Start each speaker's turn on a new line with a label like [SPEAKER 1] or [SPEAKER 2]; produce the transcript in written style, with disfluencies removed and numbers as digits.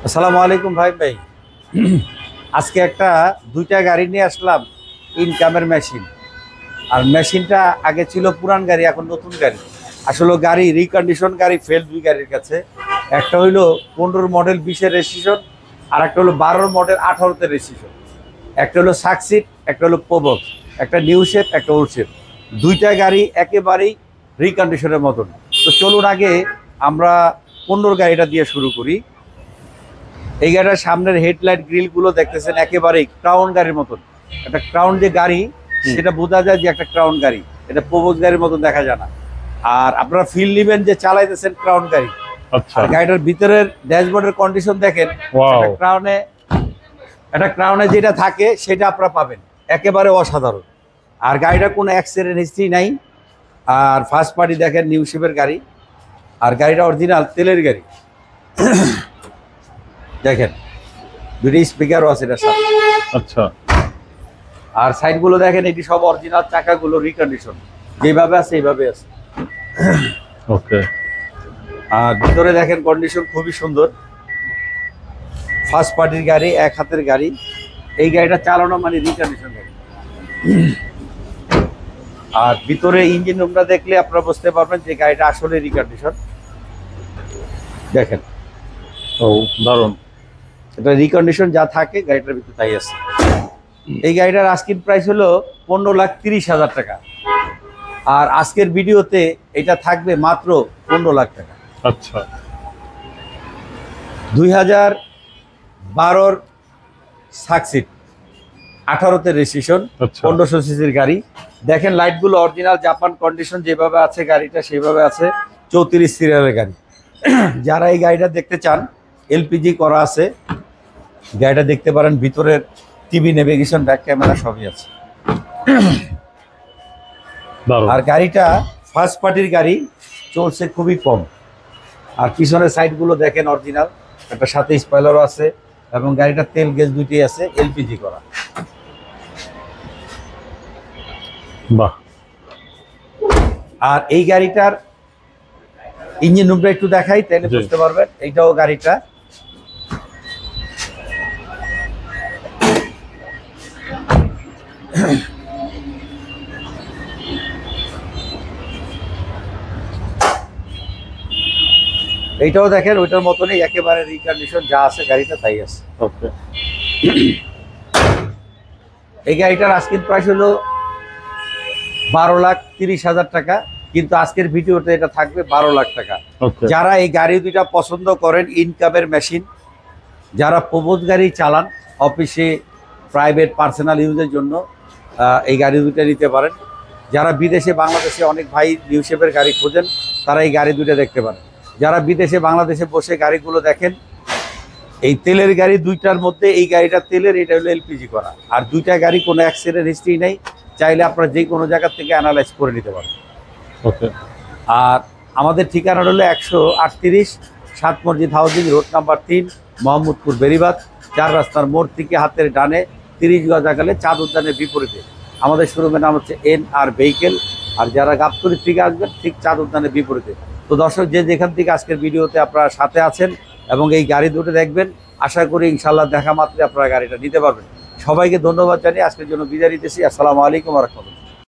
[SPEAKER 1] আসসালামু আলাইকুম ভাই। আজকে একটা দুইটা গাড়ি নিয়ে আসলাম, ইনকামের মেশিন। আর মেশিনটা আগে ছিল পুরান গাড়ি, এখন নতুন গাড়ি। আসলে গাড়ি রিকন্ডিশন গাড়ি ফেল দুই গাড়ির কাছে। একটা হইলো 15 মডেল 20-এর রেজিস্ট্রেশন, আর একটা হলো 12 মডেল 18-তে রেজিস্ট্রেশন। একটা হলো সাকসিড, একটা হলো প্রবক, একটা নিউ শেপ, একটা ওল্ড শেপ। দুইটা গাড়ি একেবারেই রিকন্ডিশনের মতন। তো চলুন আগে আমরা 15 গাড়িটা দিয়ে শুরু করি। এই গাড়িটার সামনের হেডলাইট গ্রিলগুলো দেখতেছেন একেবারেই ক্রাউন গাড়ির মতন। একটা ক্রাউন যে গাড়ি সেটা বোঝা যায় যে একটা ক্রাউন গাড়ি, এটা প্রবোজ গাড়ির মতন দেখা যায় না। আর আপনারা ফিল নেবেন যে চালাইতেছেন ক্রাউন গাড়ি।
[SPEAKER 2] আচ্ছা,
[SPEAKER 1] আর গাড়িটার ভিতরের ড্যাশবোর্ডের কন্ডিশন দেখেন, একটা ক্রাউনে যেটা থাকে সেটা আপনারা পাবেন, একেবারে অসাধারণ। আর গাড়িটা কোনো অ্যাক্সিডেন্ট হিস্ট্রি নাই। আর ফার্স্ট পার্টি দেখেন নিউ শেপের গাড়ি, আর গাড়িটা অরিজিনাল তেলের গাড়ি। দেখেন দুটি স্পিকারও আছে এটার সাথে।
[SPEAKER 2] আচ্ছা,
[SPEAKER 1] আর সাইডগুলো দেখেন, এটি সব অরিজিনাল, চাকাগুলো রিকন্ডিশন যেভাবে আছে এইভাবে আছে।
[SPEAKER 2] ওকে।
[SPEAKER 1] আর ভিতরে দেখেন কন্ডিশন খুবই সুন্দর। ফার্স্ট পার্টির গাড়ি, এক হাতের গাড়ি। এই গাড়িটা চালানো মানে রিকন্ডিশন গাড়ি। আর ভিতরে ইঞ্জিন রুমটা দেখলে আপনারা বুঝতে পারবেন যে গাড়িটা আসলে রিকন্ডিশন। দেখেন,
[SPEAKER 2] ও দারুণ।
[SPEAKER 1] এটা রিকন্ডিশন যা থাকে গাড়িটার ভিতরে তাই আছে। এই গাড়িটার আস্কিং প্রাইস হলো 15,30,000 টাকা। আর আজকের ভিডিওতে এটা থাকবে মাত্র 15 লাখ টাকা।
[SPEAKER 2] আচ্ছা,
[SPEAKER 1] 2012-র সাকসিড, 18-তে রেজিস্ট্রেশন, 1500 সিসির গাড়ি। দেখেন লাইটগুলো অরিজিনাল জাপান কন্ডিশন যেভাবে আছে, গাড়িটা সেভাবে আছে। 34 সিরিয়ালের গাড়ি। যারা এই গাড়িটা দেখতে চান, এলপিজি করা আছে, গাড়িটা দেখতে পারেন। ভিতরের টিভি, নেভিগেশন, ব্যাক ক্যামেরা সবই আছে। আর গাড়িটা ফার্স্ট পার্টির গাড়ি, চলছে খুবই কম। আর পিছনের সাইডগুলো দেখেন অরিজিনাল, একটা সাথে স্পয়লারও আছে, এবং গাড়িটা তেল গ্যাস দুইটাই আছে, এলপিজি করা।
[SPEAKER 2] বাহ।
[SPEAKER 1] আর এই গাড়িটার ইঞ্জিন রুমটা একটু দেখাই, তাহলে বুঝতে পারবেন। এইটাও গাড়িটা এইটাও দেখেন ওইটার মতনই, একেবারে রিকন্ডিশন যা আছে গাড়িটা তাই আছে।
[SPEAKER 2] ওকে।
[SPEAKER 1] এই গাড়িটার আজকের প্রাইস হলো 12,30,000 টাকা, কিন্তু আজকের ভিডিওতে এটা থাকবে 12 লাখ টাকা। যারা এই গাড়ি দুইটা পছন্দ করেন, ইনকামের মেশিন, যারা প্রবোজ গাড়ি চালান অফিসে, প্রাইভেট, পার্সোনাল ইউজের জন্য, এই গাড়ি দুইটা নিতে পারেন। যারা বিদেশে, বাংলাদেশে অনেক ভাই নিউ শেপের গাড়ি খোঁজেন, তারা এই গাড়ি দুইটা দেখতে পারেন। যারা বিদেশে, বাংলাদেশে বসে গাড়িগুলো দেখেন, এই তেলের গাড়ি দুইটার মধ্যে এই গাড়িটা তেলের, এটা হলো এলপিজি করা। আর দুইটা গাড়ি কোনো অ্যাক্সিডেন্ট হিস্ট্রি নেই, চাইলে আপনারা যে কোনো জায়গা থেকে অ্যানালাইজ করে নিতে পারেন।
[SPEAKER 2] ওকে।
[SPEAKER 1] আর আমাদের ঠিকানা হলো 138 সাত মসজিদ housing road number 3, Mohammadpur Beribadh. 4 রাস্তার মোড় থেকে হাতের ডানে 30 গজ আগালে চাঁদ উদ্যানের বিপরীতে আমাদের শোরুমের নাম হচ্ছে NR ভেহিকেল। আর যারা গাবতলী থেকে আসবেন, ঠিক চাঁদ উদ্যানের বিপরীতে। তো দর্শক, যে যেখান থেকে আজকের ভিডিওতে আপনারা সাথে আছেন এবং এই গাড়ি দুটো দেখবেন, আশা করি ইনশাল্লাহ দেখা মাত্রই আপনারা গাড়িটা নিতে পারবেন। সবাইকে ধন্যবাদ জানিয়ে আজকের জন্য বিদায় নিতেছি। আসসালামু আলাইকুম ওয়া রাহমাতুল্লাহ।